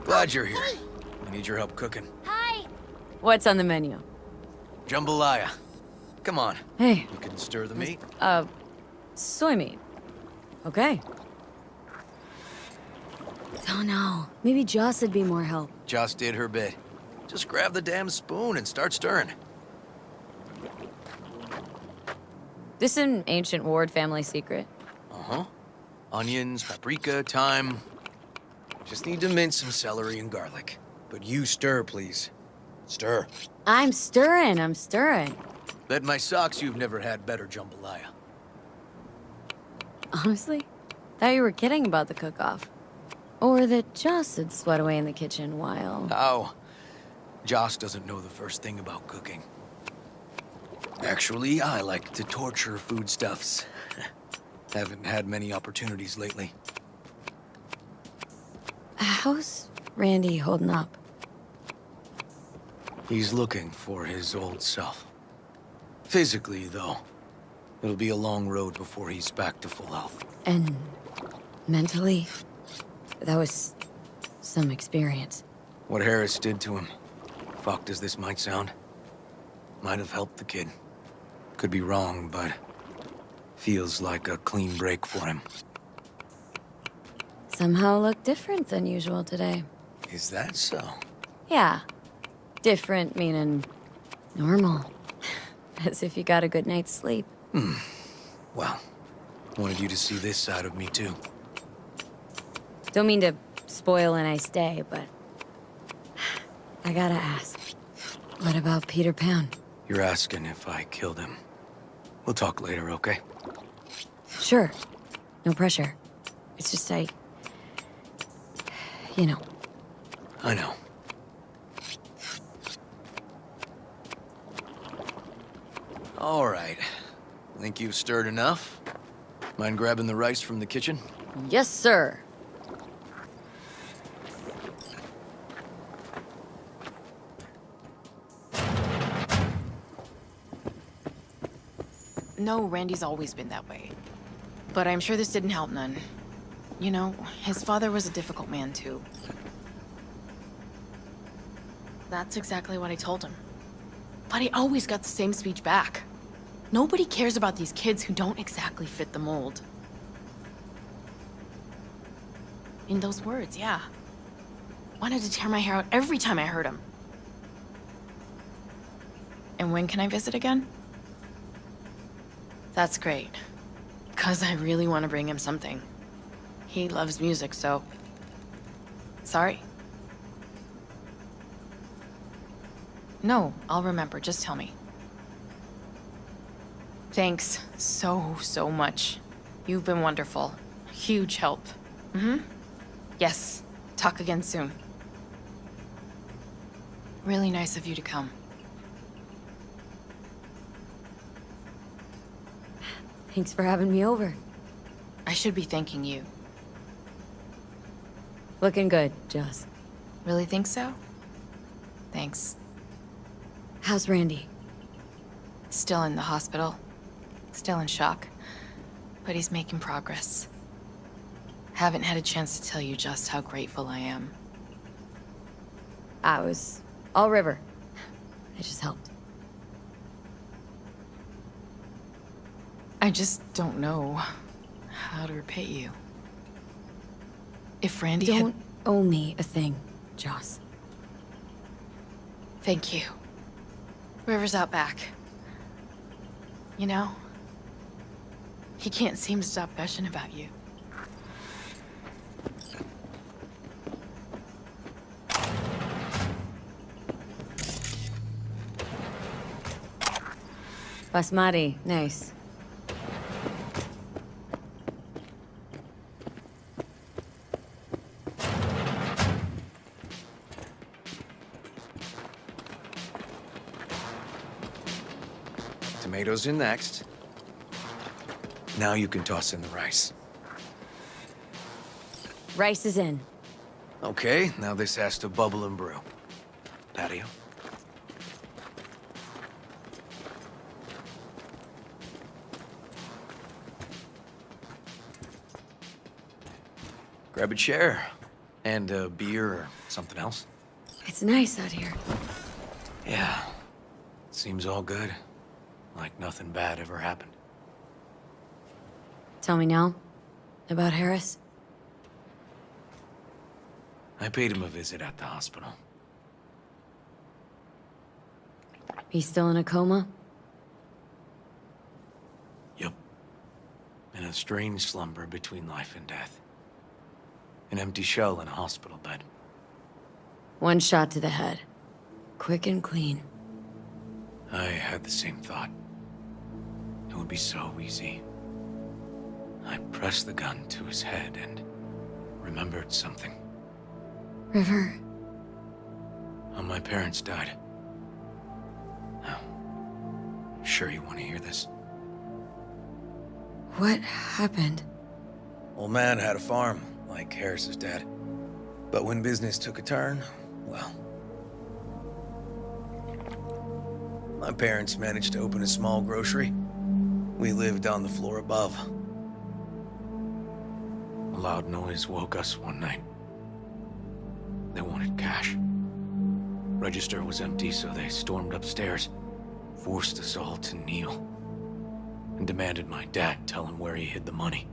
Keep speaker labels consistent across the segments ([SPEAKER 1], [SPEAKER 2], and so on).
[SPEAKER 1] Glad you're here. I need your help cooking.
[SPEAKER 2] Hi! What's on the menu?
[SPEAKER 1] Jambalaya. Come on.
[SPEAKER 2] Hey.
[SPEAKER 1] You can stir the meat.
[SPEAKER 2] Soy meat. Okay. Oh no. Maybe Joss would be more help.
[SPEAKER 1] Joss did her bit. Just grab the damn spoon and start stirring.
[SPEAKER 2] This an ancient Ward family secret?
[SPEAKER 1] Uh-huh. Onions, paprika, thyme. Just need to mince some celery and garlic. But you stir, please. Stir.
[SPEAKER 2] I'm stirring.
[SPEAKER 1] Bet my socks you've never had better jambalaya.
[SPEAKER 2] Honestly, thought you were kidding about the cook-off. Or that Joss had sweat away in the kitchen while...
[SPEAKER 1] How? Joss doesn't know the first thing about cooking. Actually, I like to torture foodstuffs. Haven't had many opportunities lately.
[SPEAKER 2] How's Randy holding up?
[SPEAKER 1] He's looking for his old self. Physically, though. It'll be a long road before he's back to full health.
[SPEAKER 2] And mentally? That was some experience.
[SPEAKER 1] What Harris did to him, fucked as this might sound, might have helped the kid. Could be wrong, but feels like a clean break for him.
[SPEAKER 2] Somehow look different than usual today.
[SPEAKER 1] Is that so?
[SPEAKER 2] Yeah. Different meaning normal. As if you got a good night's sleep.
[SPEAKER 1] Well, wanted you to see this side of me too.
[SPEAKER 2] Don't mean to spoil a nice day, but I gotta ask. What about Peter Pan?
[SPEAKER 1] You're asking if I killed him. We'll talk later, okay?
[SPEAKER 2] Sure. No pressure. It's just you know.
[SPEAKER 1] I know. All right. Think you've stirred enough? Mind grabbing the rice from the kitchen?
[SPEAKER 2] Yes, sir.
[SPEAKER 3] No, Randy's always been that way. But I'm sure this didn't help none. You know, his father was a difficult man, too. That's exactly what I told him. But he always got the same speech back. Nobody cares about these kids who don't exactly fit the mold. In those words, yeah. Wanted to tear my hair out every time I heard him. And when can I visit again? That's great. 'Cause I really want to bring him something. He loves music, so... Sorry. No, I'll remember. Just tell me. Thanks so much. You've been wonderful. Huge help. Yes. Talk again soon. Really nice of you to come.
[SPEAKER 2] Thanks for having me over.
[SPEAKER 3] I should be thanking you.
[SPEAKER 2] Looking good, Joss.
[SPEAKER 3] Really think so? Thanks.
[SPEAKER 2] How's Randy?
[SPEAKER 3] Still in the hospital. Still in shock. But he's making progress. Haven't had a chance to tell you just how grateful I am.
[SPEAKER 2] I was all River. I just helped.
[SPEAKER 3] I just don't know how to repay you. If Randy
[SPEAKER 2] Don't owe me a thing, Joss.
[SPEAKER 3] Thank you. River's out back. You know, he can't seem to stop gushing about you.
[SPEAKER 2] Basmati, nice.
[SPEAKER 1] Tomatoes in next. Now you can toss in the rice.
[SPEAKER 2] Rice is in.
[SPEAKER 1] Okay, now this has to bubble and brew. Patio. Grab a chair. And a beer or something else.
[SPEAKER 2] It's nice out here.
[SPEAKER 1] Yeah. Seems all good. Like nothing bad ever happened.
[SPEAKER 2] Tell me now about Harris.
[SPEAKER 1] I paid him a visit at the hospital.
[SPEAKER 2] He's still in a coma?
[SPEAKER 1] Yup. In a strange slumber between life and death. An empty shell in a hospital bed.
[SPEAKER 2] One shot to the head. Quick and clean.
[SPEAKER 1] I had the same thought. It would be so easy. I pressed the gun to his head and remembered something.
[SPEAKER 2] River.
[SPEAKER 1] How my parents died. Now, sure you want to hear this?
[SPEAKER 2] What happened?
[SPEAKER 1] Old man had a farm, like Harris's dad. But when business took a turn, well... My parents managed to open a small grocery. We lived on the floor above. A loud noise woke us one night. They wanted cash. Register was empty, so they stormed upstairs, forced us all to kneel, and demanded my dad tell him where he hid the money.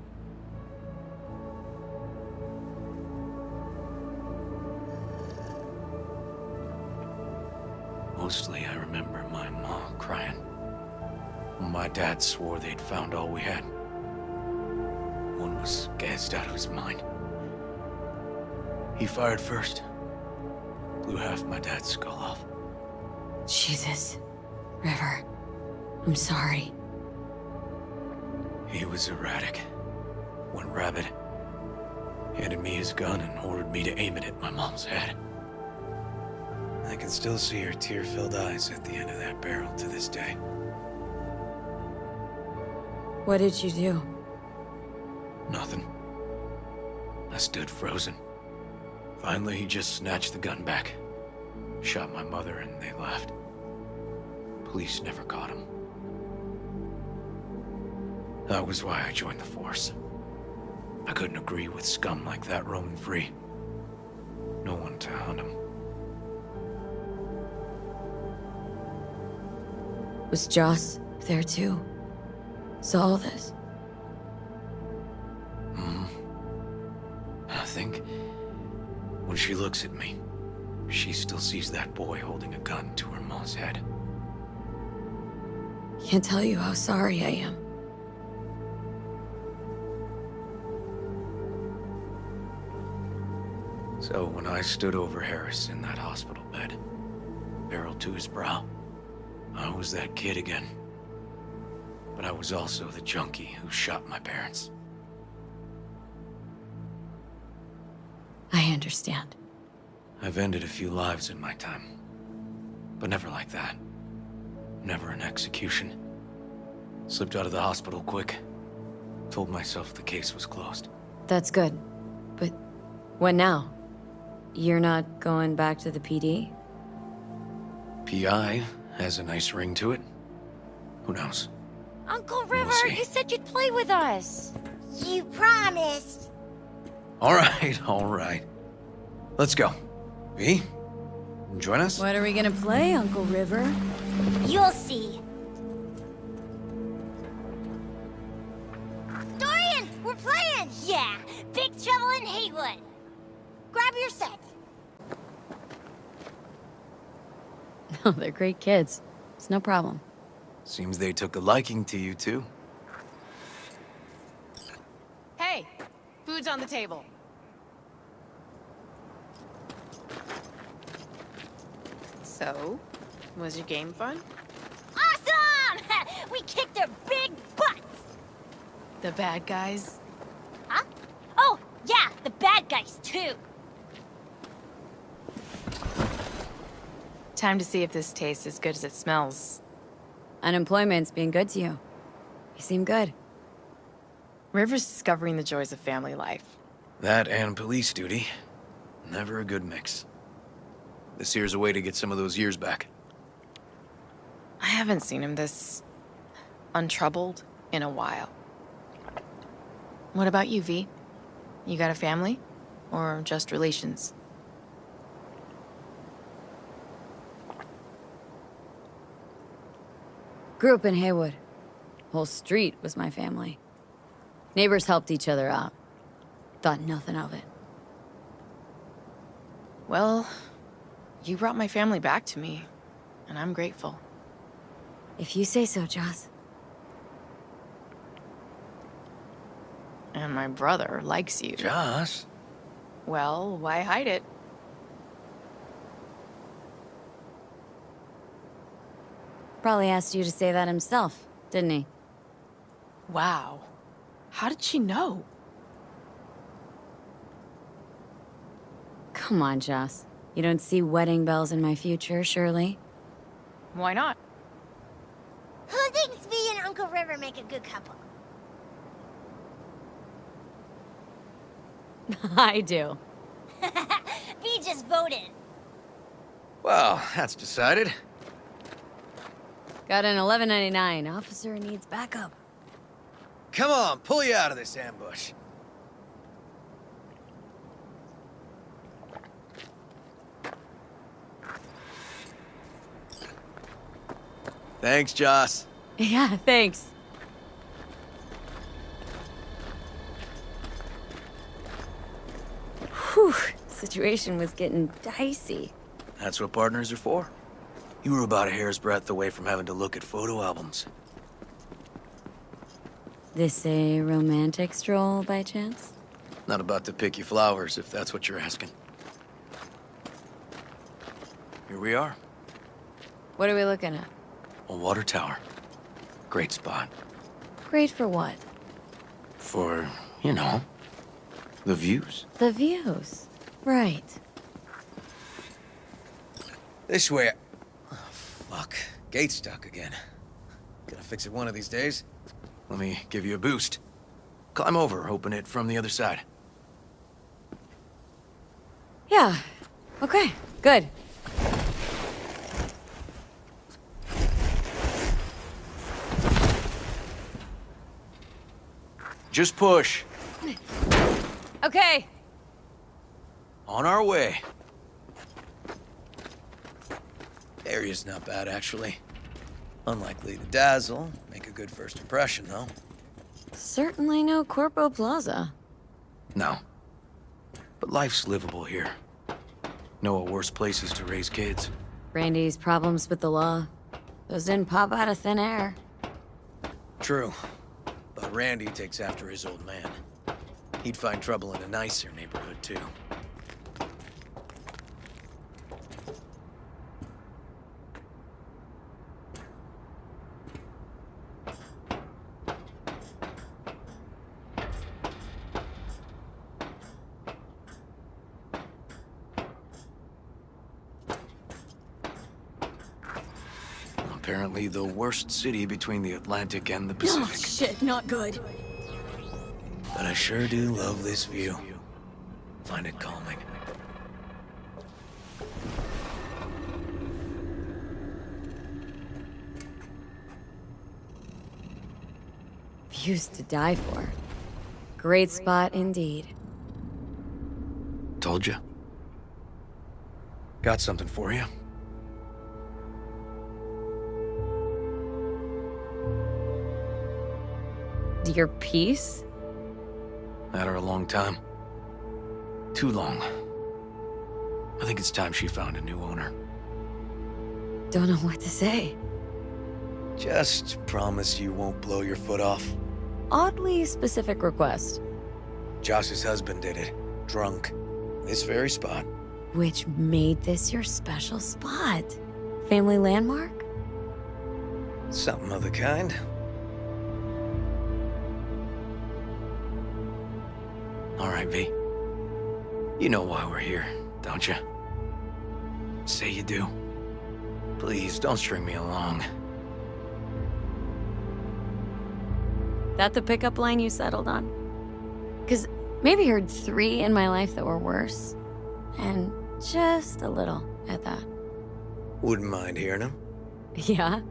[SPEAKER 1] Mostly, I remember my mom crying. My dad swore they'd found all we had. One was gassed out of his mind. He fired first. Blew half my dad's skull off.
[SPEAKER 2] Jesus. River. I'm sorry.
[SPEAKER 1] He was erratic. Went rabid. Handed me his gun and ordered me to aim it at my mom's head. I can still see her tear-filled eyes at the end of that barrel to this day.
[SPEAKER 2] What did you do?
[SPEAKER 1] Nothing. I stood frozen. Finally, he just snatched the gun back. Shot my mother and they left. Police never caught him. That was why I joined the force. I couldn't agree with scum like that roaming free. No one to hunt him.
[SPEAKER 2] Was Joss there too? Saw all this?
[SPEAKER 1] I think when she looks at me, she still sees that boy holding a gun to her mom's head.
[SPEAKER 2] Can't tell you how sorry I am.
[SPEAKER 1] So when I stood over Harris in that hospital bed, barrel to his brow, I was that kid again. But I was also the junkie who shot my parents.
[SPEAKER 2] I understand.
[SPEAKER 1] I've ended a few lives in my time, but never like that. Never an execution. Slipped out of the hospital quick, Told myself the case was closed.
[SPEAKER 2] That's good. But what now? You're not going back to the PD?
[SPEAKER 1] PI has a nice ring to it. Who knows?
[SPEAKER 2] Uncle
[SPEAKER 1] We'll
[SPEAKER 2] River,
[SPEAKER 1] see.
[SPEAKER 2] you said you'd play with us.
[SPEAKER 4] You promised.
[SPEAKER 1] All right, all right. Let's go. V, join us?
[SPEAKER 2] What are we gonna play, Uncle River?
[SPEAKER 4] You'll see. Dorian, we're playing! Yeah, Big Trouble in Haywood. Grab your set.
[SPEAKER 2] Oh, they're great kids. It's no problem.
[SPEAKER 1] Seems they took a liking to you, too.
[SPEAKER 3] Hey, food's on the table. So, was your game fun?
[SPEAKER 4] Awesome! We kicked their big butts!
[SPEAKER 3] The bad guys?
[SPEAKER 4] Huh? Oh, yeah, the bad guys, too.
[SPEAKER 3] Time to see if this tastes as good as it smells.
[SPEAKER 2] Unemployment's being good to you. You seem good.
[SPEAKER 3] River's discovering the joys of family life.
[SPEAKER 1] That and police duty. Never a good mix. This here's a way to get some of those years back.
[SPEAKER 3] I haven't seen him this untroubled in a while. What about you, V? You got a family? Or just relations?
[SPEAKER 2] Grew up in Haywood. Whole street was my family. Neighbors helped each other out. Thought nothing of it.
[SPEAKER 3] Well, you brought my family back to me, and I'm grateful.
[SPEAKER 2] If you say so, Joss.
[SPEAKER 3] And my brother likes you.
[SPEAKER 1] Joss?
[SPEAKER 3] Well, why hide it?
[SPEAKER 2] Probably asked you to say that himself, didn't he?
[SPEAKER 3] Wow. How did she know?
[SPEAKER 2] Come on, Joss. You don't see wedding bells in my future, surely?
[SPEAKER 3] Why not?
[SPEAKER 4] Who thinks V and Uncle River make a good couple?
[SPEAKER 2] I do.
[SPEAKER 4] V just voted.
[SPEAKER 1] Well, that's decided.
[SPEAKER 2] Got an 1199. Officer needs backup.
[SPEAKER 1] Come on, pull you out of this ambush. Thanks, Joss.
[SPEAKER 2] Yeah, thanks. Whew, situation was getting dicey.
[SPEAKER 1] That's what partners are for. You were about a hair's breadth away from having to look at photo albums.
[SPEAKER 2] This a romantic stroll by chance?
[SPEAKER 1] Not about to pick you flowers, if that's what you're asking. Here we are,
[SPEAKER 2] What are we looking at?
[SPEAKER 1] a water tower. Great spot.
[SPEAKER 2] Great for what?
[SPEAKER 1] For, you know, the views.
[SPEAKER 2] The views. Right.
[SPEAKER 1] This way. Oh, fuck. Gate's stuck again. Gonna fix it one of these days. Let me give you a boost. Climb over, open it from the other side.
[SPEAKER 2] Yeah. Okay, good.
[SPEAKER 1] Just push.
[SPEAKER 2] Okay.
[SPEAKER 1] On our way. Area's not bad, actually. Unlikely to dazzle. Make a good first impression, though.
[SPEAKER 2] Certainly no Corpo Plaza.
[SPEAKER 1] No. But life's livable here. Know of worse places to raise kids.
[SPEAKER 2] Randy's problems with the law. Those didn't pop out of thin air.
[SPEAKER 1] True. But Randy takes after his old man. He'd find trouble in a nicer neighborhood, too. Apparently the worst city between the Atlantic and the
[SPEAKER 2] Oh,
[SPEAKER 1] Pacific.
[SPEAKER 2] shit, not good.
[SPEAKER 1] I sure do love this view. Find it calming.
[SPEAKER 2] Views to die for. Great spot indeed.
[SPEAKER 1] Told you. Got something for you.
[SPEAKER 2] Your piece?
[SPEAKER 1] Had her a long time. Too long. I think it's time she found a new owner.
[SPEAKER 2] Don't know what to say.
[SPEAKER 1] Just promise you won't blow your foot off.
[SPEAKER 2] Oddly specific request.
[SPEAKER 1] Josh's husband did it. Drunk. This very spot.
[SPEAKER 2] Which made this your special spot? Family landmark?
[SPEAKER 1] Something of the kind. All right, V. You know why we're here, don't you? Say you do. Please, don't string me along.
[SPEAKER 2] That the pickup line you settled on? 'Cause maybe heard 3 in my life that were worse. And just a little at that.
[SPEAKER 1] Wouldn't mind hearing him.
[SPEAKER 2] Yeah.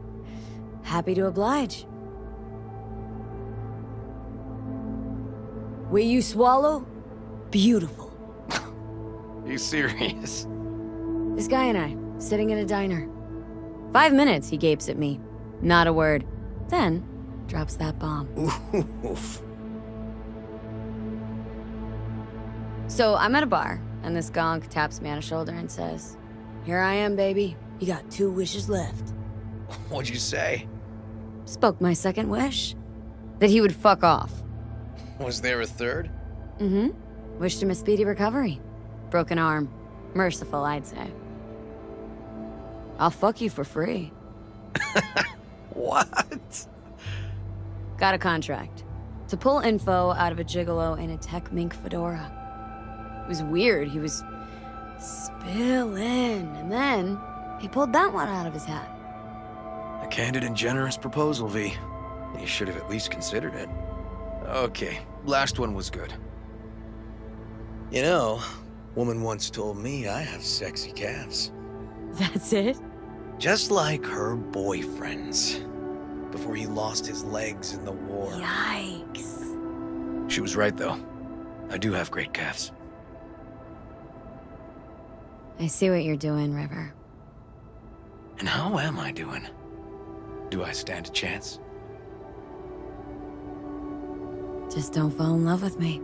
[SPEAKER 2] Happy to oblige. Will you swallow? Beautiful.
[SPEAKER 1] You serious?
[SPEAKER 2] This guy and I, sitting in a diner. 5 minutes, he gapes at me. Not a word. Then, drops that bomb.
[SPEAKER 1] Oof.
[SPEAKER 2] So I'm at a bar, and this gonk taps me on the shoulder and says, "Here I am, baby. You got 2 wishes left."
[SPEAKER 1] What'd you say?
[SPEAKER 2] Spoke my second wish. That he would fuck off.
[SPEAKER 1] Was there a third?
[SPEAKER 2] Mm-hmm. Wished him a speedy recovery. Broken arm. Merciful, I'd say. I'll fuck you for free.
[SPEAKER 1] What?
[SPEAKER 2] Got a contract. To pull info out of a gigolo in a tech mink fedora. It was weird. He was spilling. And then he pulled that one out of his hat.
[SPEAKER 1] A candid and generous proposal, V. You should have at least considered it. Okay, last one was good. You know, woman once told me I have sexy calves.
[SPEAKER 2] That's it?
[SPEAKER 1] Just like her boyfriend's. Before he lost his legs in the war.
[SPEAKER 2] Yikes.
[SPEAKER 1] She was right, though. I do have great calves.
[SPEAKER 2] I see what you're doing, River.
[SPEAKER 1] And how am I doing? Do I stand a chance?
[SPEAKER 2] Just don't fall in love with me.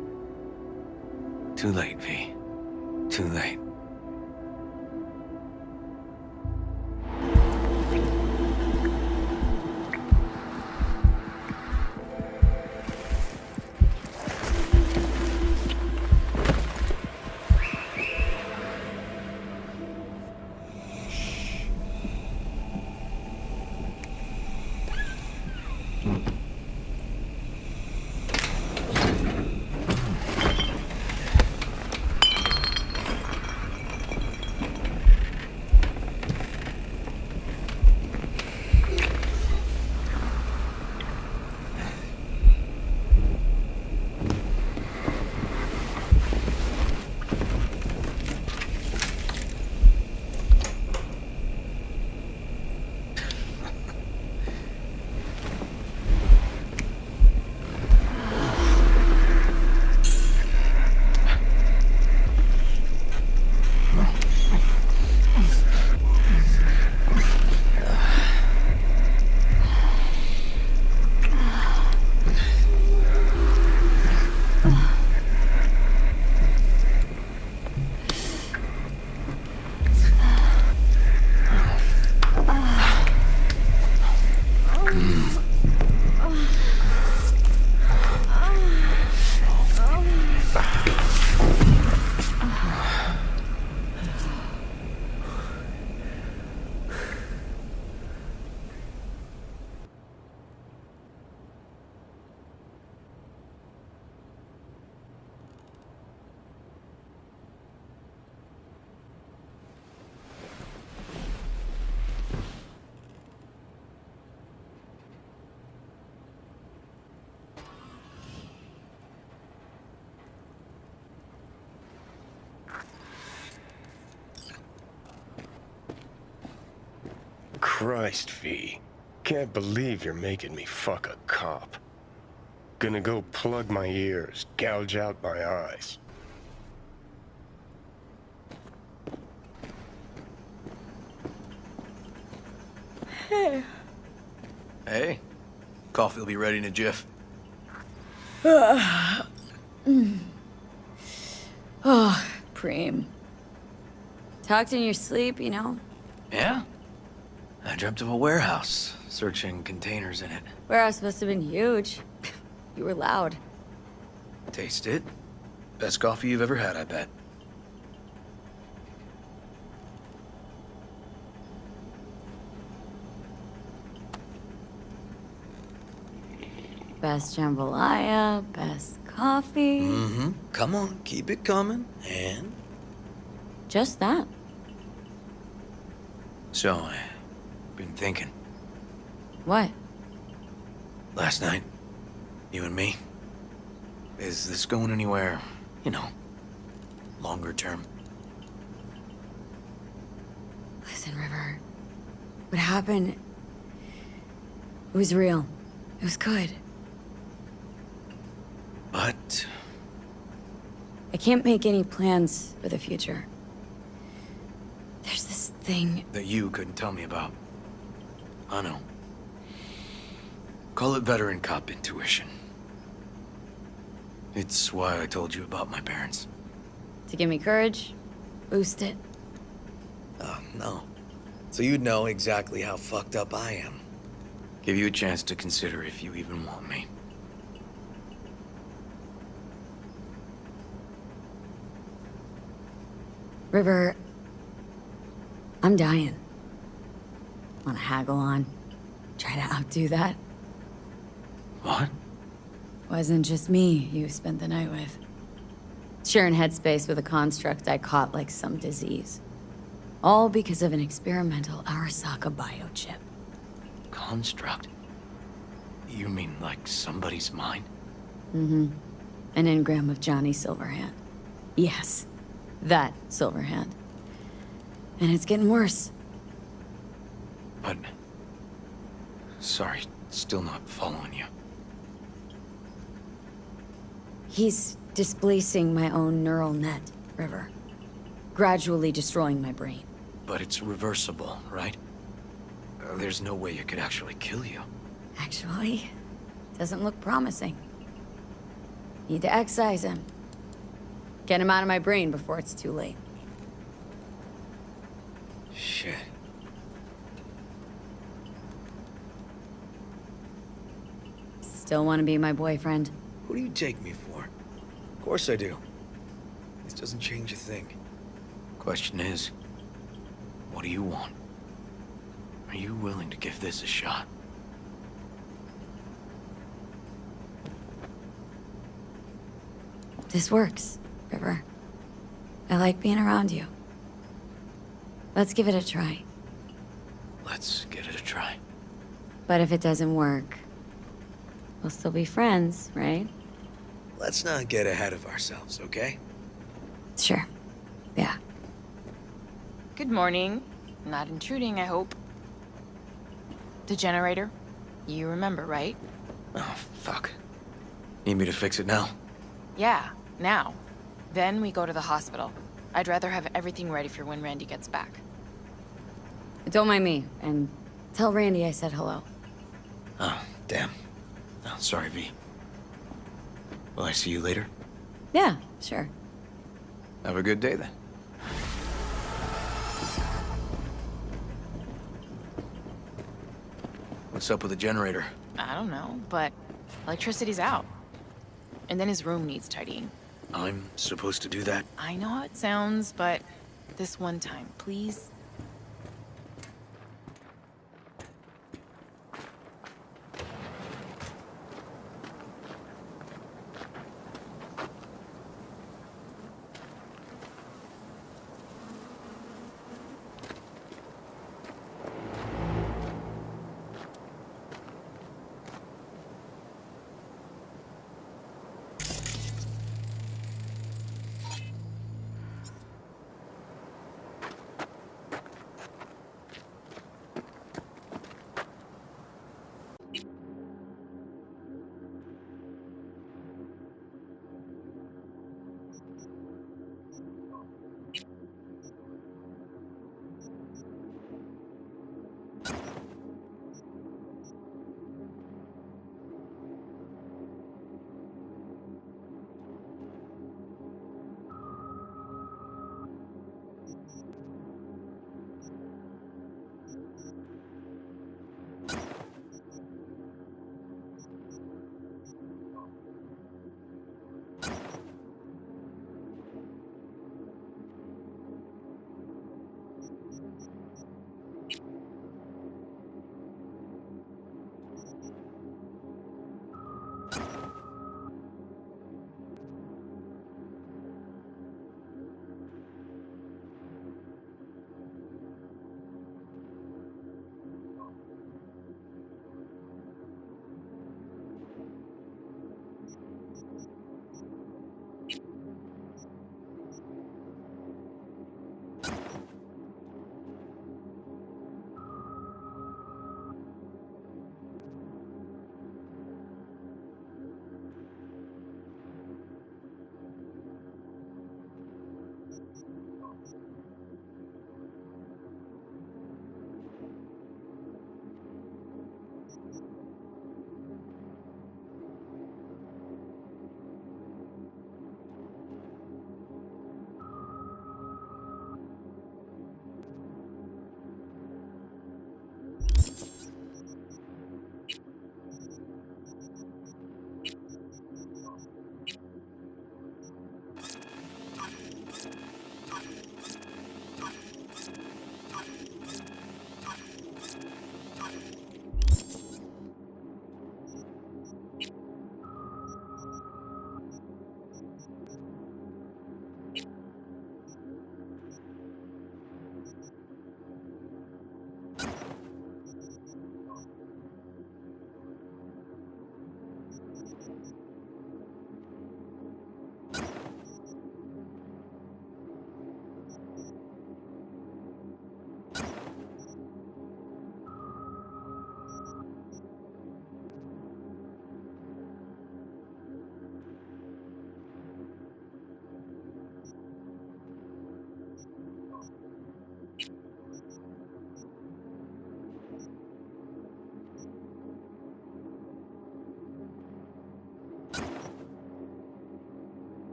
[SPEAKER 1] Too late, V. Too late.
[SPEAKER 5] Christ, V. Can't believe you're making me fuck a cop. Gonna go plug my ears, gouge out my eyes.
[SPEAKER 1] Hey, coffee will be ready in a jiff.
[SPEAKER 2] Oh, Preem. Talked in your sleep, you know?
[SPEAKER 1] Yeah? I dreamt of a warehouse, searching containers in it.
[SPEAKER 2] Warehouse must have been huge. You were loud.
[SPEAKER 1] Taste it. Best coffee you've ever had, I bet.
[SPEAKER 2] Best jambalaya, best coffee.
[SPEAKER 1] Mm-hmm. Come on, keep it coming. And?
[SPEAKER 2] Just that.
[SPEAKER 1] So, I've been thinking.
[SPEAKER 2] What?
[SPEAKER 1] Last night, you and me. Is this going anywhere, you know, longer term?
[SPEAKER 2] Listen, River. What happened? It was real. It was good.
[SPEAKER 1] But
[SPEAKER 2] I can't make any plans for the future. There's this thing.
[SPEAKER 1] that you couldn't tell me about. I know. Call it veteran cop intuition. It's why I told you about my parents.
[SPEAKER 2] To give me courage, boost it.
[SPEAKER 1] Oh, no. So you'd know exactly how fucked up I am. Give you a chance to consider if you even want me.
[SPEAKER 2] River, I'm dying. Wanna haggle on? Try to outdo that?
[SPEAKER 1] What?
[SPEAKER 2] Wasn't just me you spent the night with. Sharing headspace with a construct I caught like some disease. All because of an experimental Arasaka biochip.
[SPEAKER 1] Construct? You mean like somebody's mind?
[SPEAKER 2] Mm-hmm. An engram of Johnny Silverhand. Yes, that Silverhand. And it's getting worse.
[SPEAKER 1] But... Sorry, still not following you.
[SPEAKER 2] He's displacing my own neural net, River. Gradually destroying my brain.
[SPEAKER 1] But it's reversible, right? There's no way it could actually kill you.
[SPEAKER 2] Actually, doesn't look promising. Need to excise him. Get him out of my brain before it's too late.
[SPEAKER 1] Shit.
[SPEAKER 2] Still want to be my boyfriend?
[SPEAKER 1] Who do you take me for? Of course I do. This doesn't change a thing. Question is, what do you want? Are you willing to give this a shot?
[SPEAKER 2] This works, River. I like being around you. Let's give it a try.
[SPEAKER 1] Let's give it a try.
[SPEAKER 2] But if it doesn't work, we'll still be friends, right?
[SPEAKER 1] Let's not get ahead of ourselves, okay?
[SPEAKER 2] Sure. Yeah.
[SPEAKER 3] Good morning. Not intruding, I hope. The generator? You remember, right?
[SPEAKER 1] Oh, fuck. Need me to fix it now?
[SPEAKER 3] Yeah, now. Then we go to the hospital. I'd rather have everything ready for when Randy gets back.
[SPEAKER 2] Don't mind me, and tell Randy I said hello.
[SPEAKER 1] Oh, damn. Oh, sorry, V. Will I see you later?
[SPEAKER 2] Yeah, sure.
[SPEAKER 1] Have a good day, then. What's up with the generator?
[SPEAKER 3] I don't know, but electricity's out. And then his room needs tidying.
[SPEAKER 1] I'm supposed to do that?
[SPEAKER 3] I know how it sounds, but this one time, please.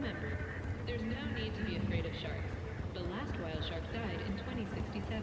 [SPEAKER 6] Remember, there's no need to be afraid of sharks. The last wild shark died in 2067.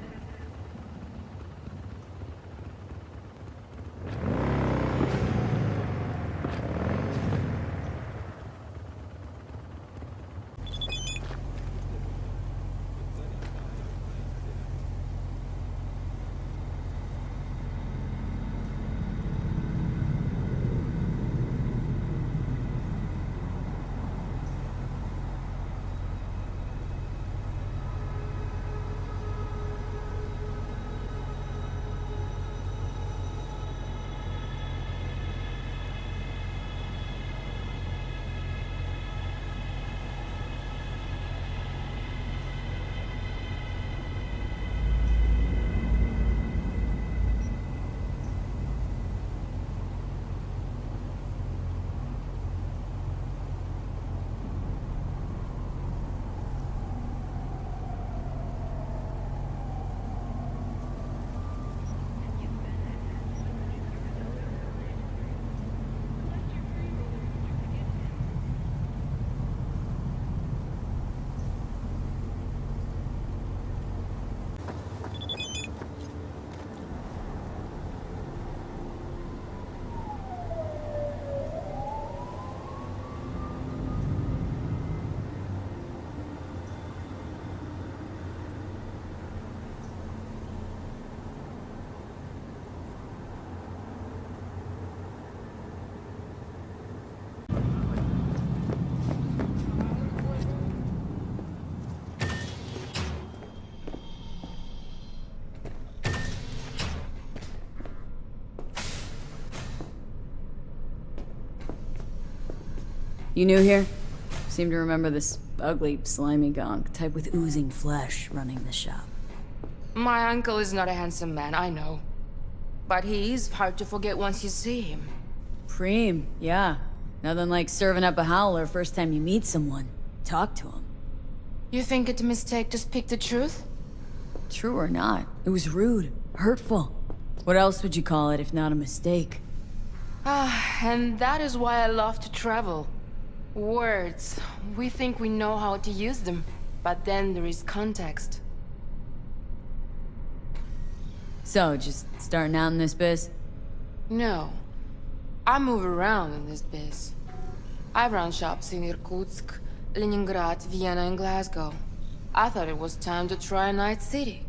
[SPEAKER 2] You new here? Seem to remember this ugly, slimy gonk, type with oozing flesh running the shop.
[SPEAKER 7] My uncle is not a handsome man, I know. But he is hard to forget once you see him.
[SPEAKER 2] Preem, yeah. Nothing like serving up a howler first time you meet someone. Talk to him.
[SPEAKER 7] You think it's a mistake to speak the truth?
[SPEAKER 2] True or not, it was rude, hurtful. What else would you call it if not a mistake?
[SPEAKER 7] And that is why I love to travel. Words. We think we know how to use them, but then there is context.
[SPEAKER 2] So, just starting out in this biz?
[SPEAKER 7] No. I move around in this biz. I run shops in Irkutsk, Leningrad, Vienna, and Glasgow. I thought it was time to try a night city.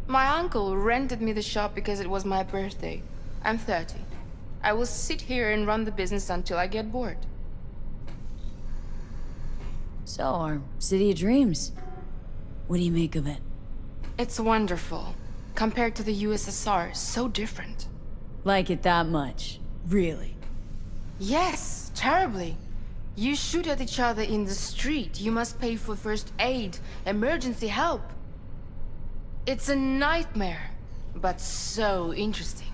[SPEAKER 7] My uncle rented me the shop because it was my birthday. I'm 30. I will sit here and run the business until I get bored.
[SPEAKER 2] So, our city of dreams. What do you make of it?
[SPEAKER 7] It's wonderful. Compared to the USSR, so different.
[SPEAKER 2] Like it that much? Really?
[SPEAKER 7] Yes, terribly. You shoot at each other in the street. You must pay for first aid, emergency help. It's a nightmare, but so interesting.